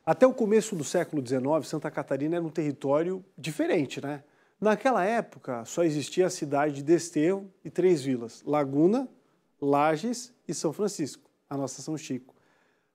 Até o começo do século XIX, Santa Catarina era um território diferente, né? Naquela época, só existia a cidade de Desterro e 3 vilas, Laguna, Lages e São Francisco, a nossa São Chico.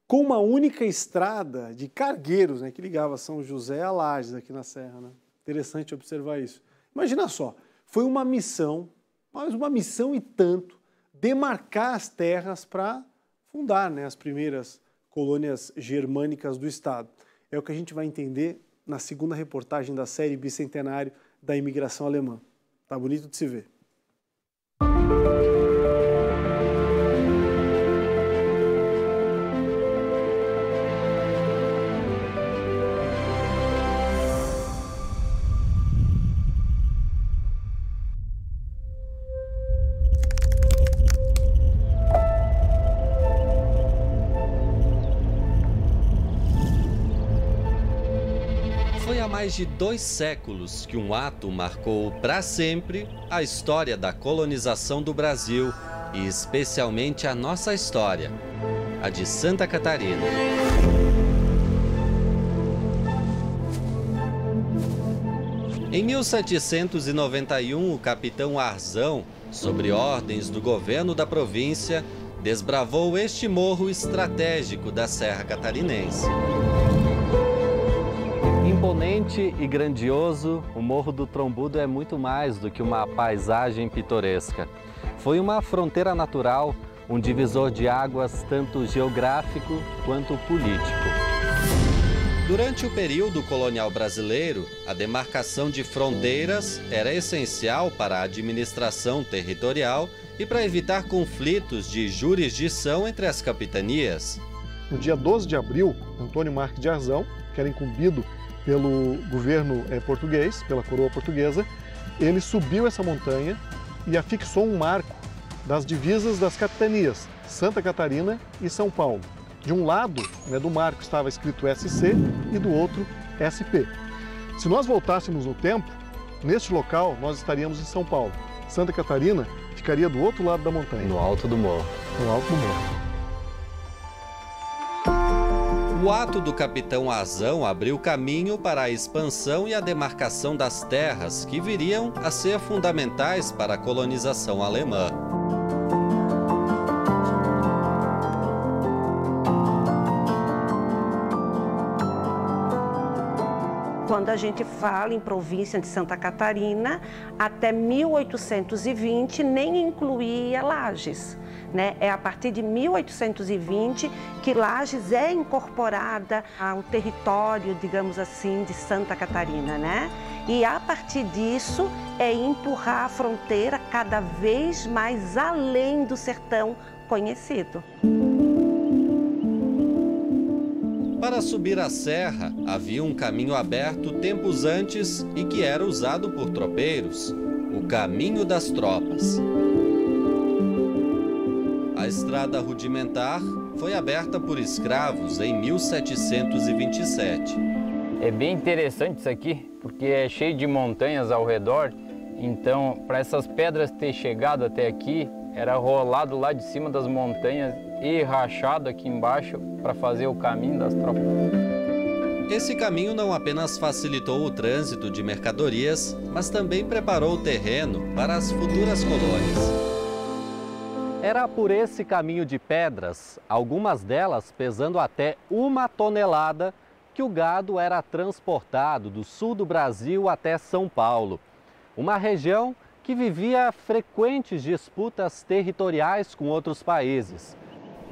Com uma única estrada de cargueiros, né, que ligava São José a Lages, aqui na Serra, né? Interessante observar isso. Imagina só, foi uma missão, mas uma missão e tanto, demarcar as terras para fundar, né, as primeiras colônias germânicas do estado. É o que a gente vai entender na segunda reportagem da série Bicentenário da Imigração Alemã. Tá bonito de se ver. Foi há mais de 2 séculos que um ato marcou para sempre a história da colonização do Brasil e especialmente a nossa história, a de Santa Catarina. Em 1791, o capitão Arzão, sobre ordens do governo da província, desbravou este morro estratégico da Serra Catarinense. Imponente e grandioso, o Morro do Trombudo é muito mais do que uma paisagem pitoresca. Foi uma fronteira natural, um divisor de águas tanto geográfico quanto político. Durante o período colonial brasileiro, a demarcação de fronteiras era essencial para a administração territorial e para evitar conflitos de jurisdição entre as capitanias. No dia 12 de abril, Antônio Marques de Arzão, que era incumbido pelo governo português, pela coroa portuguesa, ele subiu essa montanha e afixou um marco das divisas das capitanias, Santa Catarina e São Paulo. De um lado, né, do marco estava escrito SC e do outro SP. Se nós voltássemos no tempo, neste local nós estaríamos em São Paulo. Santa Catarina ficaria do outro lado da montanha. No alto do morro. No alto do morro. O ato do capitão Arzão abriu caminho para a expansão e a demarcação das terras que viriam a ser fundamentais para a colonização alemã. Quando a gente fala em província de Santa Catarina, até 1820 nem incluía Lages. Né? É a partir de 1820 que Lages é incorporada ao território, digamos assim, de Santa Catarina, né? E a partir disso é empurrar a fronteira cada vez mais além do sertão conhecido. Para subir a serra, havia um caminho aberto tempos antes e que era usado por tropeiros, o Caminho das Tropas. A estrada rudimentar foi aberta por escravos em 1727. É bem interessante isso aqui, porque é cheio de montanhas ao redor. Então, para essas pedras ter chegado até aqui, era rolado lá de cima das montanhas e rachado aqui embaixo para fazer o caminho das tropas. Esse caminho não apenas facilitou o trânsito de mercadorias, mas também preparou o terreno para as futuras colônias. Era por esse caminho de pedras, algumas delas pesando até 1 tonelada, que o gado era transportado do sul do Brasil até São Paulo. Uma região que vivia frequentes disputas territoriais com outros países.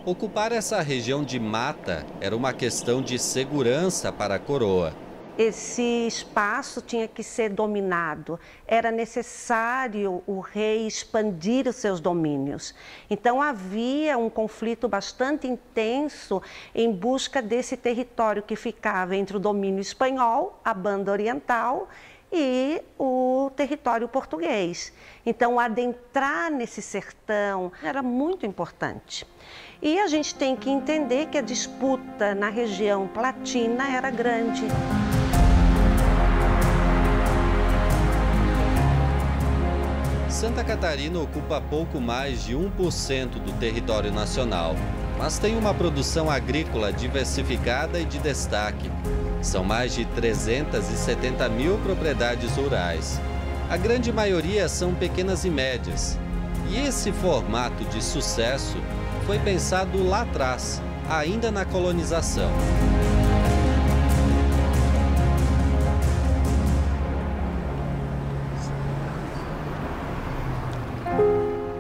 Ocupar essa região de mata era uma questão de segurança para a coroa. Esse espaço tinha que ser dominado, era necessário o rei expandir os seus domínios. Então havia um conflito bastante intenso em busca desse território que ficava entre o domínio espanhol, a banda oriental, e o território português. Então adentrar nesse sertão era muito importante. E a gente tem que entender que a disputa na região platina era grande. Santa Catarina ocupa pouco mais de 1% do território nacional. mas tem uma produção agrícola diversificada e de destaque. São mais de 370 mil propriedades rurais. A grande maioria são pequenas e médias. E esse formato de sucesso foi pensado lá atrás, ainda na colonização.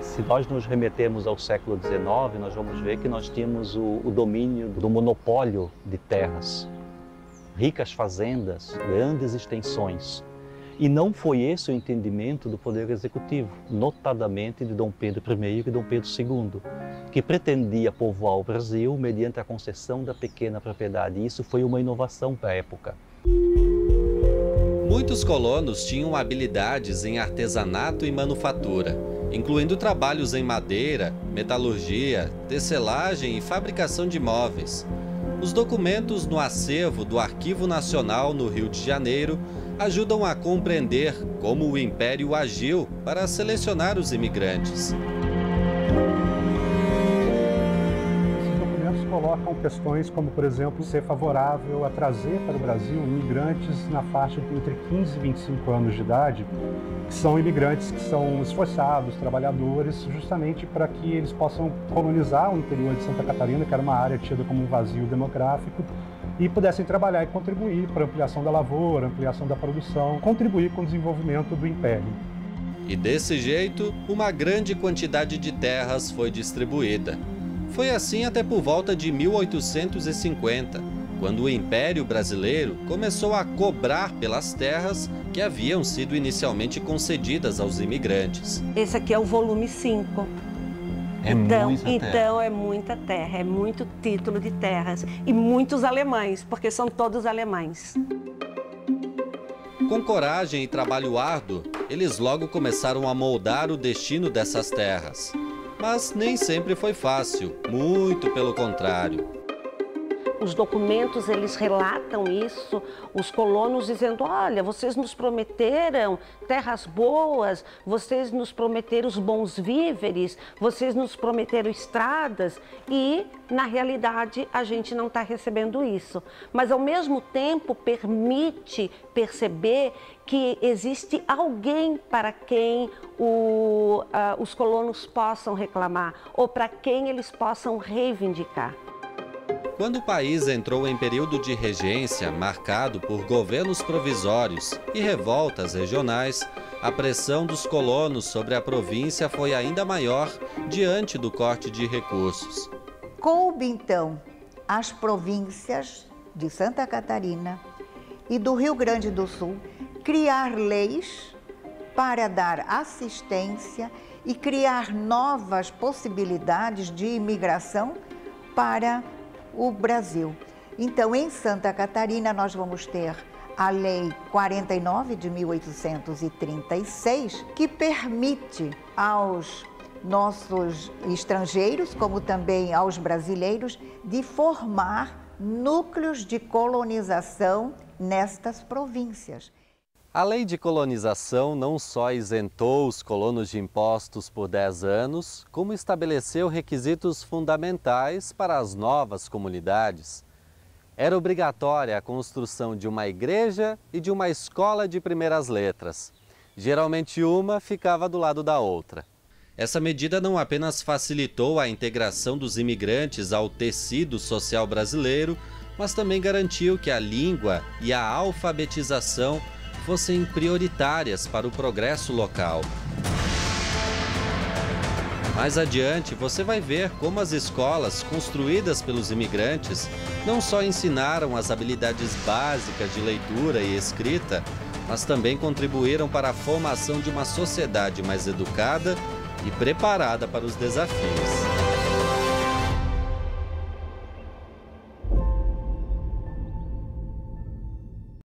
Se nós nos remetermos ao século XIX, nós vamos ver que nós tínhamos o domínio do monopólio de terras, ricas fazendas, grandes extensões. E não foi esse o entendimento do Poder Executivo, notadamente de Dom Pedro I e Dom Pedro II, que pretendia povoar o Brasil mediante a concessão da pequena propriedade. E isso foi uma inovação para a época. Muitos colonos tinham habilidades em artesanato e manufatura, incluindo trabalhos em madeira, metalurgia, tecelagem e fabricação de móveis. Os documentos no acervo do Arquivo Nacional no Rio de Janeiro ajudam a compreender como o Império agiu para selecionar os imigrantes. Colocam questões como, por exemplo, ser favorável a trazer para o Brasil imigrantes na faixa de entre 15 e 25 anos de idade, que são imigrantes que são esforçados, trabalhadores, justamente para que eles possam colonizar o interior de Santa Catarina, que era uma área tida como um vazio demográfico, e pudessem trabalhar e contribuir para a ampliação da lavoura, ampliação da produção, contribuir com o desenvolvimento do Império. E desse jeito, uma grande quantidade de terras foi distribuída. Foi assim até por volta de 1850, quando o Império Brasileiro começou a cobrar pelas terras que haviam sido inicialmente concedidas aos imigrantes. Esse aqui é o volume 5. Então é muita terra, é muito título de terras. E muitos alemães, porque são todos alemães. Com coragem e trabalho árduo, eles logo começaram a moldar o destino dessas terras. Mas nem sempre foi fácil, muito pelo contrário. Os documentos, eles relatam isso, os colonos dizendo, olha, vocês nos prometeram terras boas, vocês nos prometeram os bons víveres, vocês nos prometeram estradas e, na realidade, a gente não está recebendo isso. Mas, ao mesmo tempo, permite perceber que existe alguém para quem os colonos possam reclamar ou para quem eles possam reivindicar. Quando o país entrou em período de regência marcado por governos provisórios e revoltas regionais, a pressão dos colonos sobre a província foi ainda maior diante do corte de recursos. Coube, então, às províncias de Santa Catarina e do Rio Grande do Sul criar leis para dar assistência e criar novas possibilidades de imigração para o Brasil. Então, em Santa Catarina, nós vamos ter a Lei 49 de 1836, que permite aos nossos estrangeiros, como também aos brasileiros, de formar núcleos de colonização nestas províncias. A lei de colonização não só isentou os colonos de impostos por 10 anos, como estabeleceu requisitos fundamentais para as novas comunidades. Era obrigatória a construção de uma igreja e de uma escola de primeiras letras. Geralmente uma ficava do lado da outra. Essa medida não apenas facilitou a integração dos imigrantes ao tecido social brasileiro, mas também garantiu que a língua e a alfabetização fossem prioritárias para o progresso local. Mais adiante, você vai ver como as escolas construídas pelos imigrantes não só ensinaram as habilidades básicas de leitura e escrita, mas também contribuíram para a formação de uma sociedade mais educada e preparada para os desafios.